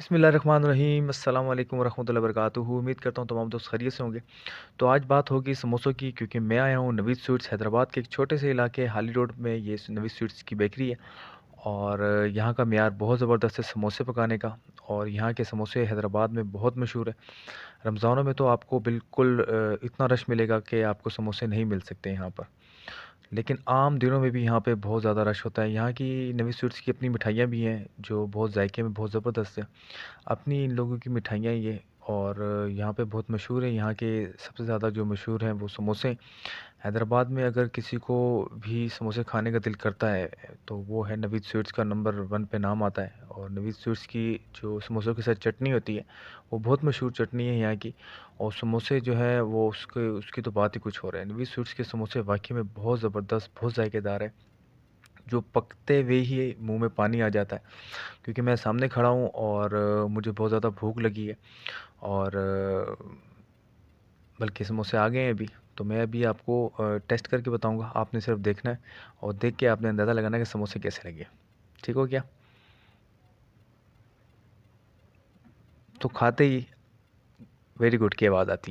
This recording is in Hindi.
बिस्मिल्लाहिर्रहमानिर्रहीम अस्सलाम वालेकुम वरहमतुल्लाहि वबरकातुहू। उम्मीद करता हूँ तमाम दोस्त खैरियत से होंगे। तो आज बात होगी समोसों की, क्योंकि मैं आया हूँ नवीद स्वीट्स हैदराबाद के एक छोटे से इलाके हाली रोड में। ये नवीद स्वीट्स की बेकरी है और यहाँ का मेयार बहुत ज़बरदस्त है समोसे पकाने का। और यहाँ के समोसे हैदराबाद में बहुत मशहूर है। रमज़ानों में तो आपको बिल्कुल इतना रश मिलेगा कि आपको समोसे नहीं मिल सकते यहाँ पर। लेकिन आम दिनों में भी यहाँ पे बहुत ज़्यादा रश होता है। यहाँ की नवीद स्वीट्स की अपनी मिठाइयाँ भी हैं जो बहुत जायके में बहुत ज़बरदस्त है। अपनी इन लोगों की मिठाइयाँ ये और यहाँ पे बहुत मशहूर है। यहाँ के सबसे ज़्यादा जो मशहूर हैं वो समोसे। हैदराबाद में अगर किसी को भी समोसे खाने का दिल करता है तो वो है नवीद स्वीट्स का नंबर 1 पे नाम आता है। और नवीद स्वीट्स की जो समोसों के साथ चटनी होती है वो बहुत मशहूर चटनी है यहाँ की। और समोसे जो है वो उसके उसकी तो बात ही कुछ और है। नवीद स्वीट्स के समोसे वाकई में बहुत ज़बरदस्त, बहुत जायकेदार है, जो पकते हुए ही मुंह में पानी आ जाता है। क्योंकि मैं सामने खड़ा हूँ और मुझे बहुत ज़्यादा भूख लगी है और बल्कि समोसे आ गए हैं अभी। तो मैं अभी आपको टेस्ट करके बताऊंगा, आपने सिर्फ देखना है और देख के आपने अंदाज़ा लगाना है कि समोसे कैसे लगे। ठीक हो क्या? तो खाते ही वेरी गुड की आवाज़ आती है।